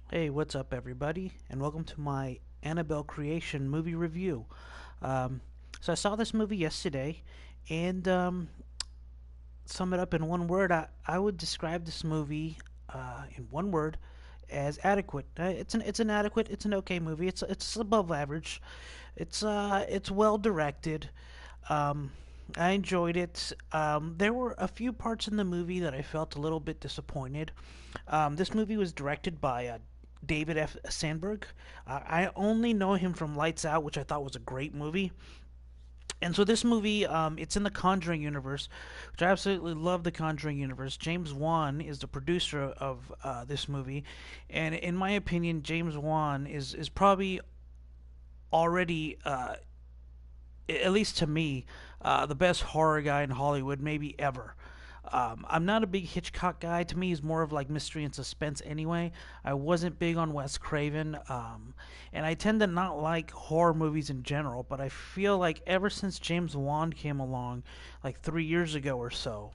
Hey, what's up, everybody, and welcome to my Annabelle creation movie review. Um, so I saw this movie yesterday, and sum it up in one word. I would describe this movie in one word as adequate. It's an adequate, it's an okay movie. It's above average. It's well directed. Um, I enjoyed it. There were a few parts in the movie that I felt a little bit disappointed. This movie was directed by David F. Sandberg. I only know him from Lights Out, which I thought was a great movie. And so this movie, it's in the Conjuring universe, which I absolutely love. The Conjuring universe. James Wan is the producer of this movie, and in my opinion, James Wan is probably already at least to me, the best horror guy in Hollywood, maybe ever. I'm not a big Hitchcock guy. To me, he's more of like mystery and suspense anyway. I wasn't big on Wes Craven, and I tend to not like horror movies in general. But I feel like ever since James Wan came along, like 3 years ago or so,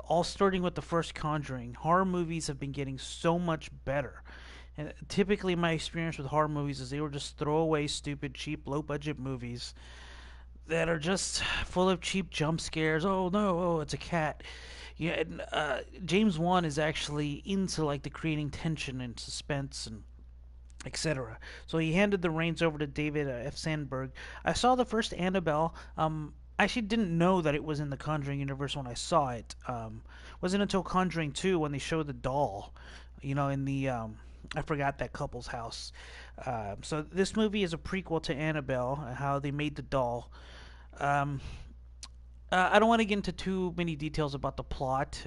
all starting with the first Conjuring, horror movies have been getting so much better. And typically, my experience with horror movies is they were just throwaway, stupid, cheap, low budget movies that are just full of cheap jump scares. Oh no, oh it's a cat. Yeah, and, James Wan is actually into like the creating tension and suspense and etc. So he handed the reins over to David F. Sandberg. I saw the first Annabelle. I actually didn't know that it was in the Conjuring universe when I saw it. Wasn't until Conjuring 2 when they showed the doll, in the I forgot that couple's house. So this movie is a prequel to Annabelle, how they made the doll. Um, I don't want to get into too many details about the plot.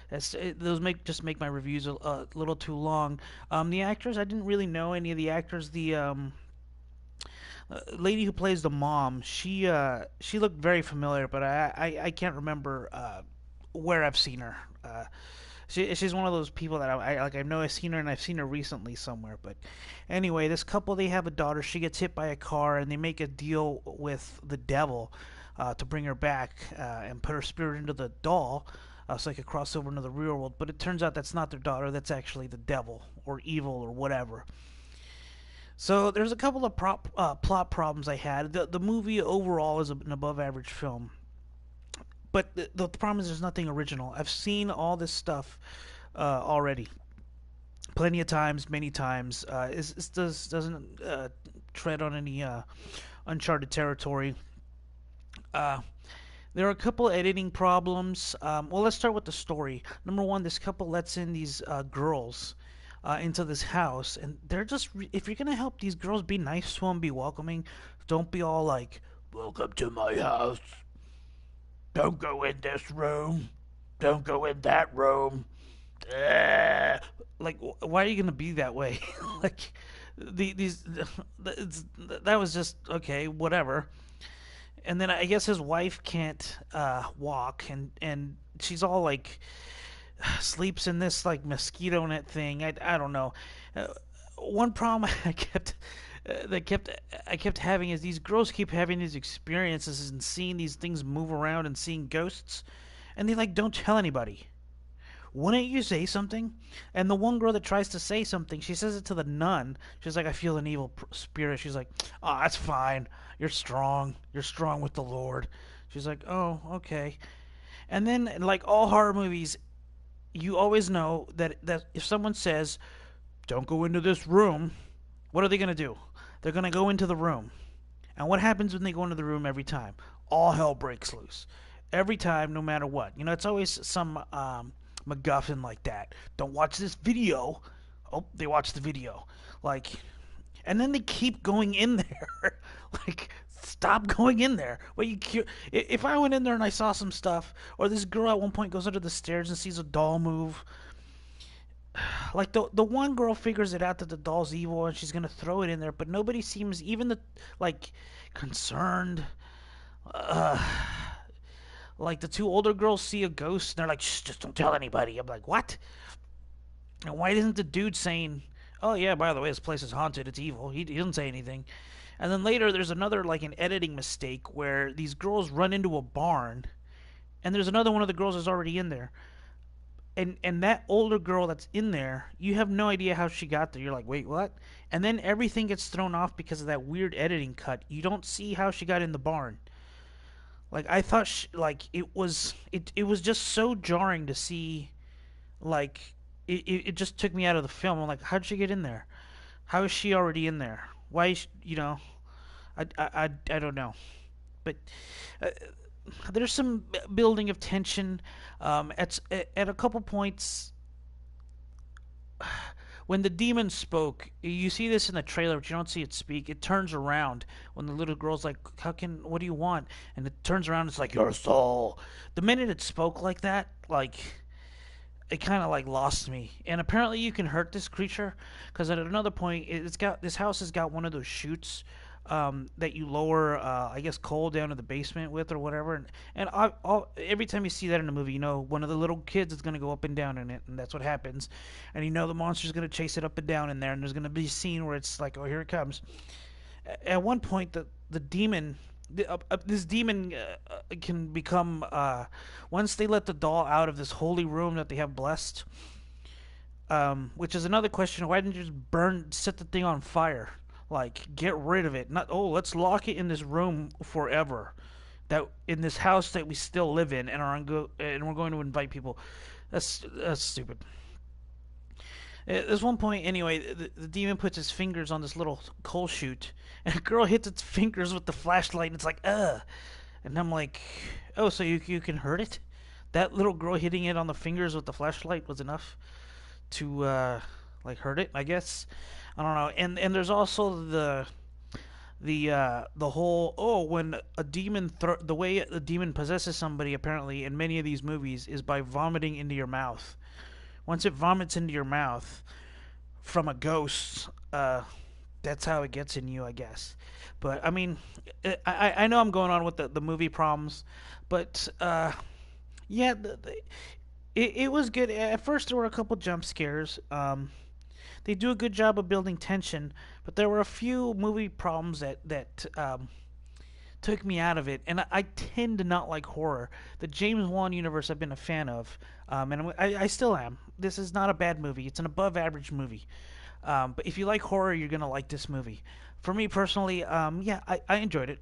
Those make my reviews a little too long. The actors, I didn't really know any of the actors. The lady who plays the mom, she looked very familiar, but I can't remember where I've seen her. She's one of those people that I know I've seen her and I've seen her recently somewhere. But anyway, this couple, they have a daughter. She gets hit by a car and they make a deal with the devil to bring her back and put her spirit into the doll. So they could cross over into the real world, but it turns out that's not their daughter. That's actually the devil or evil or whatever. So there's a couple of plot problems I had. The movie overall is an above average film, but the problem is there's nothing original. I've seen all this stuff already, plenty of times, many times. Doesn't tread on any uncharted territory. Uh, there are a couple editing problems. Well, let's start with the story. Number one, this couple lets in these girls into this house, and they're just if you're gonna help these girls, be nice to them, be welcoming. Don't be all like, "Welcome to my house. Don't go in this room. Don't go in that room." Like, why are you gonna be that way? Like, these that was just okay, whatever. And then I guess his wife can't walk, and she's all like sleeps in this like mosquito net thing. I don't know. One problem I kept having is these girls keep having these experiences and seeing these things move around and seeing ghosts, and they like don't tell anybody. Wouldn't you say something? And the one girl that tries to say something, she says it to the nun. She's like, I feel an evil spirit. She's like, oh, that's fine. You're strong. You're strong with the Lord. She's like, oh, okay. And then, like all horror movies, you always know that if someone says, don't go into this room, what are they going to do? They're going to go into the room. And what happens when they go into the room every time? All hell breaks loose. Every time, no matter what. It's always some MacGuffin like that. Don't watch this video. Oh, they watch the video. Like, and then they keep going in there. Like, stop going in there. Well, if I went in there and I saw some stuff, or this girl at one point goes under the stairs and sees a doll move, like the one girl figures it out that the doll's evil and she's gonna throw it in there, but nobody seems even like concerned. Uh, like the two older girls see a ghost and they're like, shh, just don't tell anybody. I'm like, what? And why isn't the dude saying, oh yeah, by the way, this place is haunted, it's evil? He doesn't say anything. And then later there's another like an editing mistake where these girls run into a barn and there's another one of the girls is already in there. and that older girl that's in there, you have no idea how she got there. You're like, wait, what? And then everything gets thrown off because of that weird editing cut. You don't see how she got in the barn. Like I thought, like it was just so jarring to see. Like it just took me out of the film. I'm like, how'd she get in there? How is she already in there? Why is I don't know. But uh, there's some building of tension. At a couple points, when the demon spoke, you see this in the trailer, but you don't see it speak. It turns around when the little girl's like, what do you want?" And it turns around, it's like, "Your soul." The minute it spoke like that, like, it kind of like lost me. And apparently, you can hurt this creature because at another point, this house has got one of those chutes that you lower, I guess, coal down to the basement with or whatever. And every time you see that in a movie, you know one of the little kids is going to go up and down in it, and that's what happens. And you know the monster's going to chase it up and down in there, and there's going to be a scene where it's like, oh, here it comes. At one point, the demon. This demon can become once they let the doll out of this holy room that they have blessed, which is another question. Why didn't you just set the thing on fire? Like, get rid of it. Not, oh, let's lock it in this room forever. That in this house that we still live in, and we're going to invite people. That's stupid. There's one point, anyway, the demon puts his fingers on this little coal chute, and a girl hits its fingers with the flashlight, and it's like, ugh. And I'm like, oh, so you can hurt it? That little girl hitting it on the fingers with the flashlight was enough to like hurt it, I guess. I don't know. And there's also the whole, oh, when a demon the way a demon possesses somebody apparently in many of these movies is by vomiting into your mouth. Once it vomits into your mouth from a ghost, that's how it gets in you, I guess. But I mean, I know I'm going on with the movie problems, but yeah, it was good. At first, there were a couple jump scares. They do a good job of building tension, but there were a few movie problems that took me out of it. And I tend to not like horror. The James Wan universe I've been a fan of, and I still am. This is not a bad movie. It's an above average movie. But if you like horror, you're gonna like this movie. For me personally, yeah, I enjoyed it.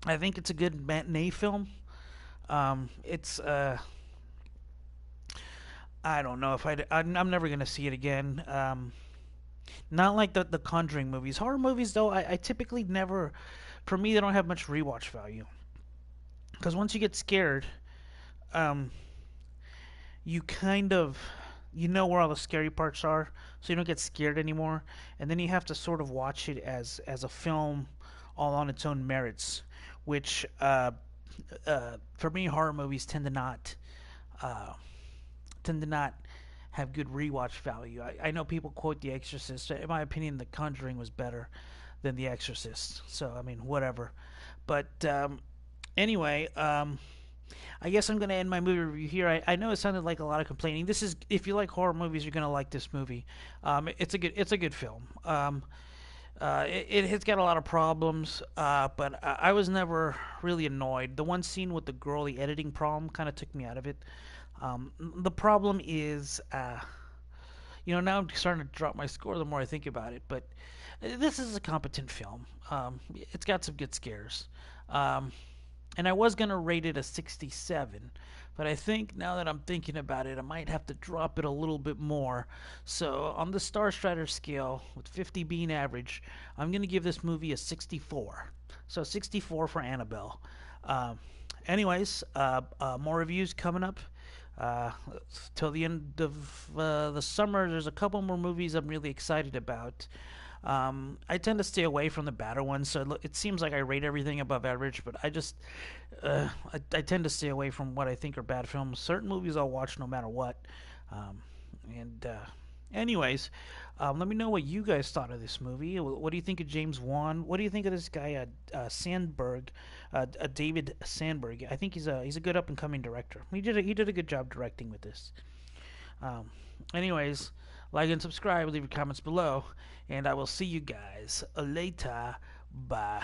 I think it's a good matinee film. It's I don't know if I'm never gonna see it again. Not like the Conjuring movies. Horror movies, though, I typically never. For me, they don't have much rewatch value. Because once you get scared, um, you kind of you know where all the scary parts are, so you don't get scared anymore. And then you have to sort of watch it as a film, all on its own merits. Which for me, horror movies uh, tend to not have good rewatch value. I know people quote The Exorcist. In my opinion, The Conjuring was better than The Exorcist. So I mean, whatever. But anyway, I guess I'm gonna end my movie review here. I know it sounded like a lot of complaining. This is if you like horror movies, you're gonna like this movie. It's a good film. It has got a lot of problems, but I was never really annoyed. The one scene with the girl, the editing problem, kind of took me out of it. The problem is, now I'm starting to drop my score the more I think about it. But this is a competent film. It's got some good scares. And I was going to rate it a 67, but I think now that I'm thinking about it, I might have to drop it a little bit more. So on the Star Strider scale, with 50 being average, I'm going to give this movie a 64. So 64 for Annabelle. Anyways, more reviews coming up. Till the end of the summer, there's a couple more movies I'm really excited about. I tend to stay away from the better ones, so it seems like I rate everything above average, but I tend to stay away from what I think are bad films. Certain movies I'll watch no matter what. Um, and anyways, let me know what you guys thought of this movie. What do you think of James Wan? What do you think of this guy, Sandberg, David Sandberg? I think he's a good up and coming director. He did a good job directing with this. Um, anyways, like and subscribe, leave your comments below, and I will see you guys later. Bye.